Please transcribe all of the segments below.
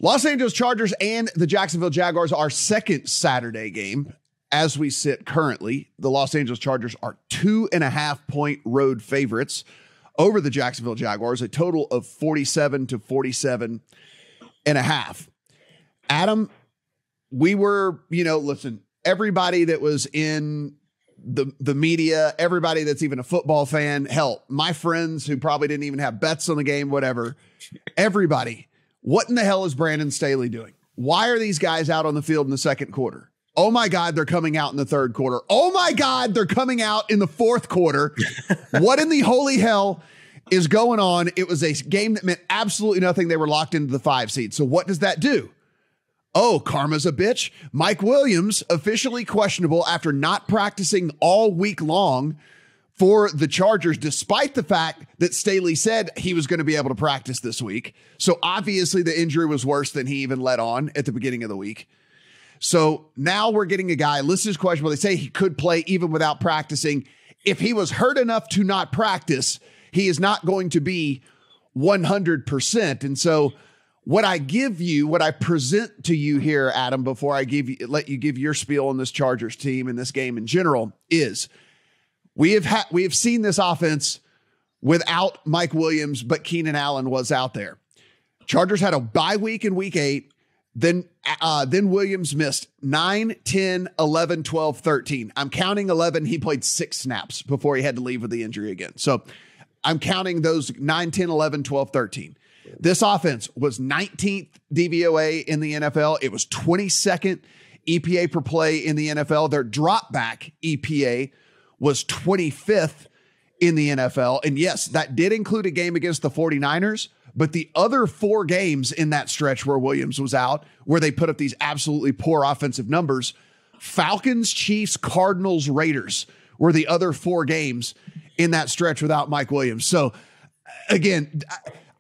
Los Angeles Chargers and the Jacksonville Jaguars, our second Saturday game. As we sit currently, the Los Angeles Chargers are 2.5-point road favorites over the Jacksonville Jaguars, a total of 47 to 47.5. Adam, we were, listen, everybody that was in the media, everybody that's even a football fan, hell, my friends who probably didn't even have bets on the game, whatever, everybody, what in the hell is Brandon Staley doing? Why are these guys out on the field in the second quarter? Oh my God, they're coming out in the third quarter. Oh my God, they're coming out in the fourth quarter. What in the holy hell is going on? It was a game that meant absolutely nothing. They were locked into the 5 seed. So what does that do? Oh, karma's a bitch. Mike Williams, officially questionable after not practicing all week long for the Chargers, despite the fact that Staley said he was going to be able to practice this week. So obviously the injury was worse than he even let on at the beginning of the week. So now we're getting a guy listed as questionable. They say he could play even without practicing. If he was hurt enough to not practice, he is not going to be 100%. And so what I present to you here, Adam, before I let you give your spiel on this Chargers team and this game in general, is we have seen this offense without Mike Williams, but Keenan Allen was out there. Chargers had a bye week in week 8. Then Williams missed 9, 10, 11, 12, 13. I'm counting 11. He played 6 snaps before he had to leave with the injury again. So I'm counting those 9, 10, 11, 12, 13. This offense was 19th DVOA in the NFL. It was 22nd EPA per play in the NFL. Their drop back EPA was 25th in the NFL. And yes, that did include a game against the 49ers, but the other 4 games in that stretch where Williams was out, where they put up these absolutely poor offensive numbers, Falcons, Chiefs, Cardinals, Raiders were the other 4 games in that stretch without Mike Williams. So again,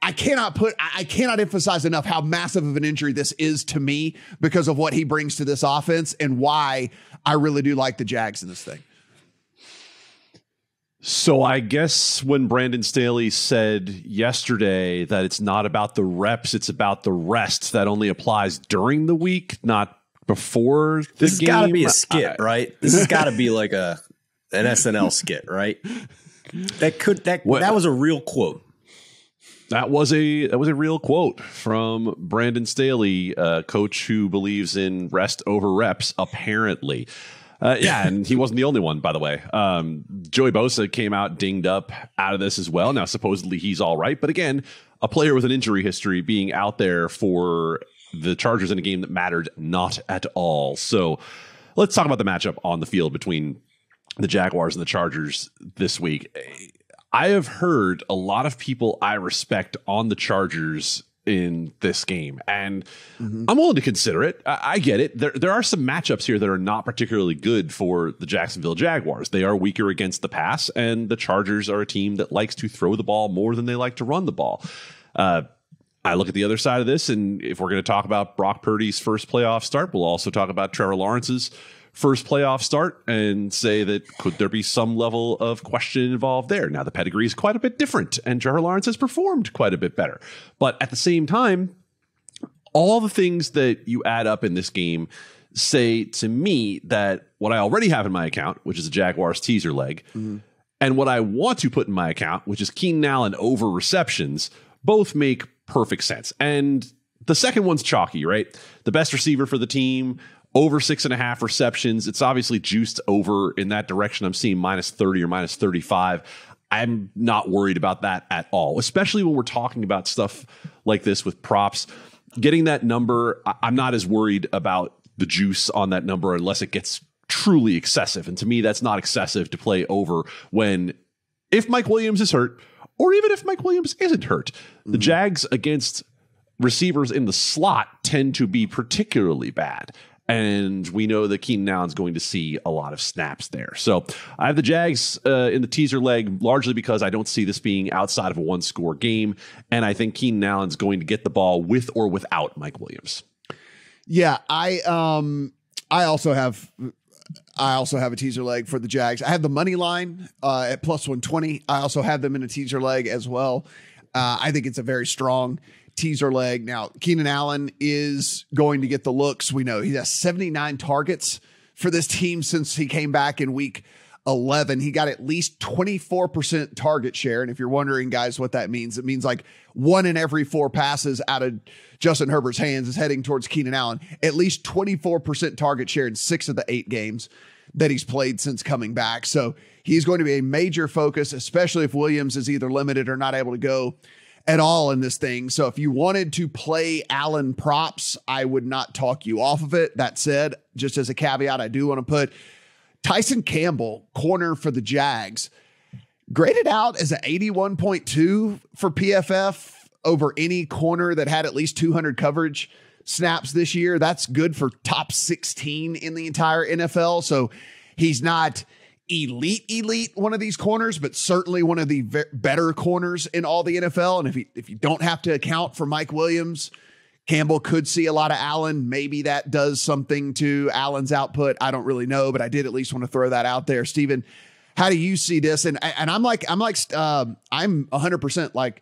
I cannot emphasize enough how massive of an injury this is to me because of what he brings to this offense and why I really do like the Jags in this thing. So I guess when Brandon Staley said yesterday that it's not about the reps, it's about the rest, that only applies during the week, not before the game. This has got to be a skit, right? This has got to be like an SNL skit, right? That was a real quote. That was a real quote from Brandon Staley, coach who believes in rest over reps, apparently. And he wasn't the only one, by the way. Joey Bosa came out dinged up out of this as well. Now, supposedly he's all right. But again, a player with an injury history being out there for the Chargers in a game that mattered not at all. So let's talk about the matchup on the field between the Jaguars and the Chargers this week. I have heard a lot of people I respect on the Chargers in this game, and I'm willing to consider it. I get it. There are some matchups here that are not particularly good for the Jacksonville Jaguars. They are weaker against the pass, and the Chargers are a team that likes to throw the ball more than they like to run the ball. I look at the other side of this, and if we're going to talk about Brock Purdy's first playoff start, we'll also talk about Trevor Lawrence's first playoff start and say that could there be some level of question involved there? Now, the pedigree is quite a bit different, and Trevor Lawrence has performed quite a bit better. But at the same time, all the things that you add up in this game say to me that what I already have in my account, which is a Jaguars teaser leg, and what I want to put in my account, which is Keenan Allen over receptions, both make perfect sense. And the second one's chalky, right? The best receiver for the team, over 6.5 receptions. It's obviously juiced over in that direction. I'm seeing -30 or -35. I'm not worried about that at all, especially when we're talking about stuff like this with props. Getting that number, I'm not as worried about the juice on that number unless it gets truly excessive. And to me, that's not excessive to play over if Mike Williams is hurt, or even if Mike Williams isn't hurt. The Jags against receivers in the slot tend to be particularly bad. And we know that Keenan Allen's going to see a lot of snaps there. So I have the Jags in the teaser leg, largely because I don't see this being outside of a 1-score game. And I think Keenan Allen's going to get the ball with or without Mike Williams. Yeah, I also have a teaser leg for the Jags. I have the money line at +120. I also have them in a teaser leg as well. I think it's a very strong teaser leg. Now, Keenan Allen is going to get the looks. We know he has 79 targets for this team since he came back in week 11. He got at least 24% target share. And if you're wondering, guys, what that means, it means like 1 in every 4 passes out of Justin Herbert's hands is heading towards Keenan Allen. At least 24% target share in 6 of the 8 games that he's played since coming back. So he's going to be a major focus, especially if Williams is either limited or not able to go at all in this thing. So if you wanted to play Allen props, I would not talk you off of it. That said, just as a caveat, I do want to put Tyson Campbell, corner for the Jags, graded out as an 81.2 for PFF over any corner that had at least 200 coverage snaps this year. That's good for top 16 in the entire NFL. So he's not elite one of these corners, but certainly one of the better corners in all the NFL. And if you don't have to account for Mike Williams, Campbell could see a lot of Allen. Maybe that does something to Allen's output. I don't really know, but I did at least want to throw that out there. Steven, how do you see this? And I'm 100%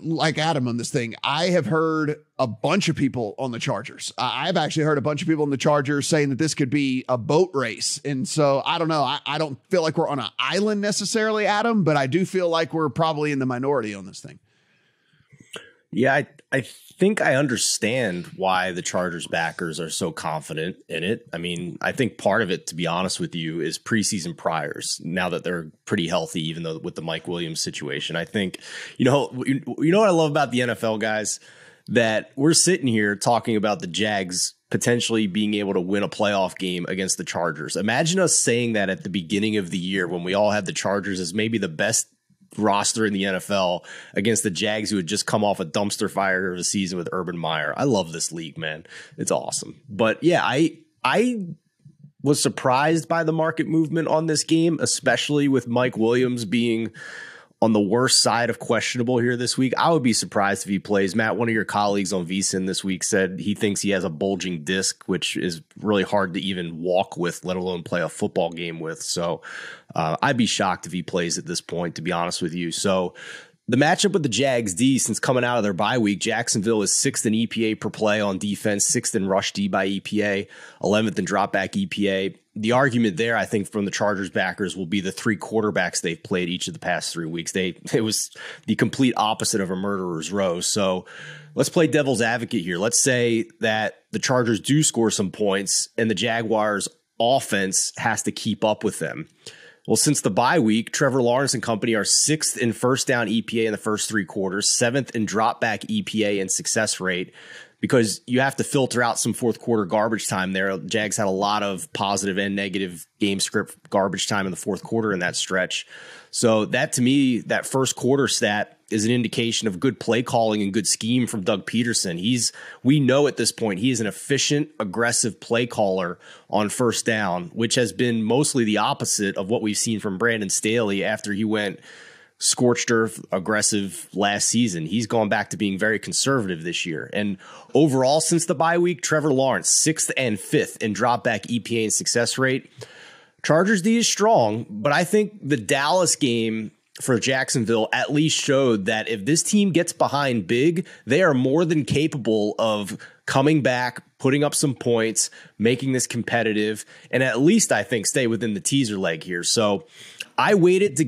like Adam on this thing. I have heard a bunch of people on the Chargers. I've actually heard a bunch of people on the Chargers saying that this could be a boat race. And so I don't know. I don't feel like we're on an island necessarily, Adam, but I do feel like we're probably in the minority on this thing. Yeah, I think I understand why the Chargers backers are so confident in it. I mean, I think part of it, to be honest with you, is preseason priors. Now that they're pretty healthy, even though with the Mike Williams situation, I think, you know what I love about the NFL, guys, that we're sitting here talking about the Jags potentially being able to win a playoff game against the Chargers. Imagine us saying that at the beginning of the year when we all had the Chargers as maybe the best roster in the NFL against the Jags, who had just come off a dumpster fire of a season with Urban Meyer. I love this league, man. It's awesome. But yeah, I was surprised by the market movement on this game, especially with Mike Williams being on the worst side of questionable here this week. I would be surprised if he plays. Matt, one of your colleagues on VSiN this week, said he thinks he has a bulging disc, which is really hard to even walk with, let alone play a football game with. So I'd be shocked if he plays at this point, to be honest with you. So the matchup with the Jags D, since coming out of their bye week, Jacksonville is 6th in EPA per play on defense, 6th in rush D by EPA, 11th in drop back EPA. The argument there, I think, from the Chargers backers will be the 3 quarterbacks they've played each of the past 3 weeks. It was the complete opposite of a murderer's row. So let's play devil's advocate here. Let's say that the Chargers do score some points and the Jaguars offense has to keep up with them. Well, since the bye week, Trevor Lawrence and company are 6th in first down EPA in the first 3 quarters, 7th in drop back EPA and success rate, because you have to filter out some fourth quarter garbage time there. Jags had a lot of positive and negative game script garbage time in the fourth quarter in that stretch. So that, to me, that first quarter stat is an indication of good play calling and good scheme from Doug Peterson. We know at this point he is an efficient, aggressive play caller on first down, which has been mostly the opposite of what we've seen from Brandon Staley after he went scorched earth aggressive last season. He's gone back to being very conservative this year. And overall, since the bye week, Trevor Lawrence 6th and 5th in drop back EPA and success rate. Chargers D is strong, but I think the Dallas game for Jacksonville at least showed that if this team gets behind big, they are more than capable of coming back, putting up some points, making this competitive, and at least I think stay within the teaser leg here. So I waited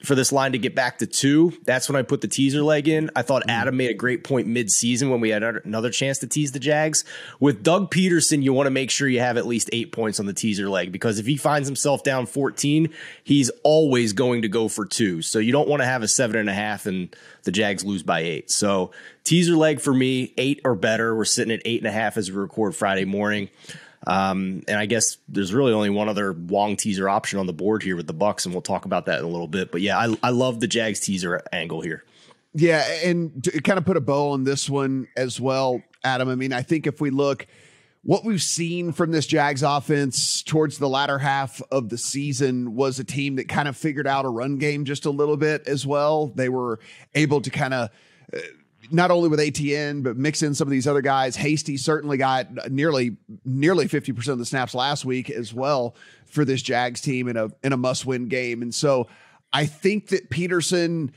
for this line to get back to 2. That's when I put the teaser leg in. I thought Adam made a great point mid-season when we had another chance to tease the Jags. With Doug Peterson, you want to make sure you have at least 8 points on the teaser leg, because if he finds himself down 14, he's always going to go for 2. So you don't want to have a 7.5 and the Jags lose by 8. So teaser leg for me, 8 or better. We're sitting at 8.5 as we record Friday morning. And I guess there's really only one other Wong teaser option on the board here with the Bucks, and we'll talk about that in a little bit. But yeah, I love the Jags teaser angle here. Yeah, and to kind of put a bow on this one as well, Adam, I mean, I think if we look what we've seen from this Jags offense towards the latter half of the season was a team that kind of figured out a run game just a little bit as well. They were able to kind of not only with ATN, but mix in some of these other guys. Hasty certainly got nearly 50% of the snaps last week as well for this Jags team in a must-win game. And so I think that Peterson,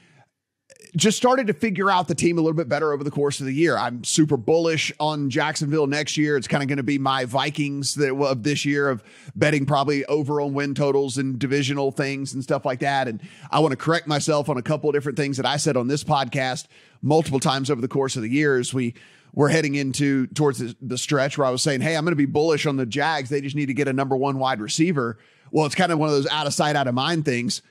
just started to figure out the team a little bit better over the course of the year. I'm super bullish on Jacksonville next year. It's kind of going to be my Vikings of this year, of betting probably over on win totals and divisional things and stuff like that. And I want to correct myself on a couple of different things that I said on this podcast multiple times over the course of the years. We're heading towards the stretch where I was saying, hey, I'm going to be bullish on the Jags. They just need to get a number one wide receiver. Well, it's kind of one of those out of sight, out of mind things.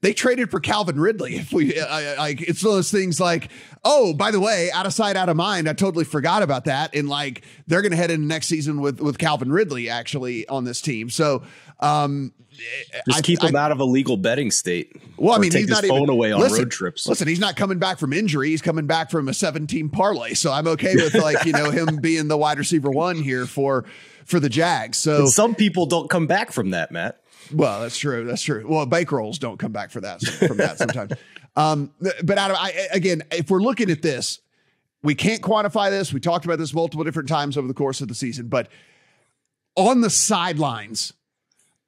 They traded for Calvin Ridley. It's one of those things like, oh, by the way, out of sight, out of mind. I totally forgot about that. And like, they're going to head into next season with Calvin Ridley actually on this team. So, just keep him out of a legal betting state. Well, I mean, take he's his not phone even away on road trips. Listen, he's not coming back from injury. He's coming back from a 17 parlay. So I'm okay with him being the wide receiver one here for the Jags. So and some people don't come back from that, Matt. Well, that's true. That's true. Well, bake rolls don't come back from that sometimes. But again, if we're looking at this, we can't quantify this. We talked about this multiple different times over the course of the season, but on the sidelines,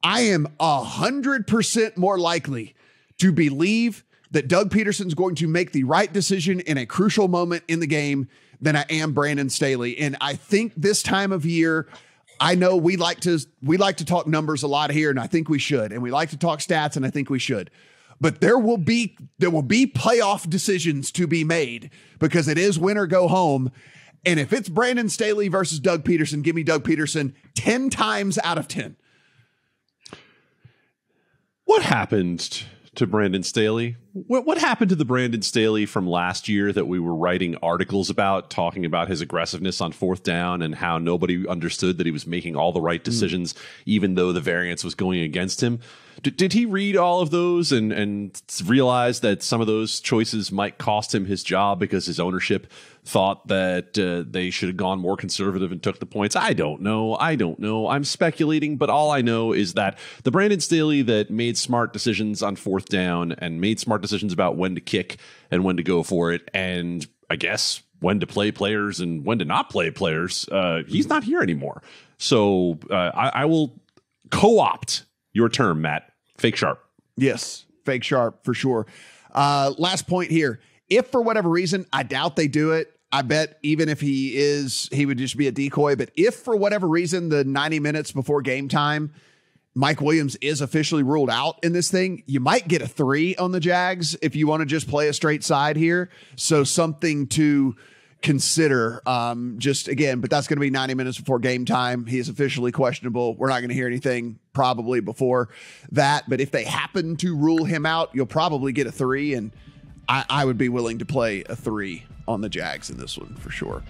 I am 100% more likely to believe that Doug Peterson's going to make the right decision in a crucial moment in the game than I am Brandon Staley. And I think this time of year, I know we like to talk numbers a lot here, and I think we should. And we like to talk stats, and I think we should. But there will be playoff decisions to be made because it is win or go home. And if it's Brandon Staley versus Doug Peterson, give me Doug Peterson 10 times out of 10. What happened to Brandon Staley? What happened to the Brandon Staley from last year that we were writing articles about, talking about his aggressiveness on fourth down and how nobody understood that he was making all the right decisions, even though the variance was going against him? Did he read all of those and realize that some of those choices might cost him his job because his ownership thought that they should have gone more conservative and took the points? I don't know. I'm speculating, but all I know is that the Brandon Staley that made smart decisions on fourth down and made smart decisions about when to kick and when to go for it, and I guess when to play players and when to not play players, he's not here anymore. So I will co-opt your term, Matt. Fake sharp. Yes, fake sharp for sure. Last point here. If for whatever reason, I doubt they do it. I bet even if he would just be a decoy. But if for whatever reason, the 90 minutes before game time, Mike Williams is officially ruled out in this thing, you might get a 3 on the Jags if you want to just play a straight side here. So something to consider just again, but that's going to be 90 minutes before game time. He is officially questionable. We're not going to hear anything probably before that, but if they happen to rule him out, you'll probably get a 3. And I would be willing to play a 3 on the Jags in this one for sure.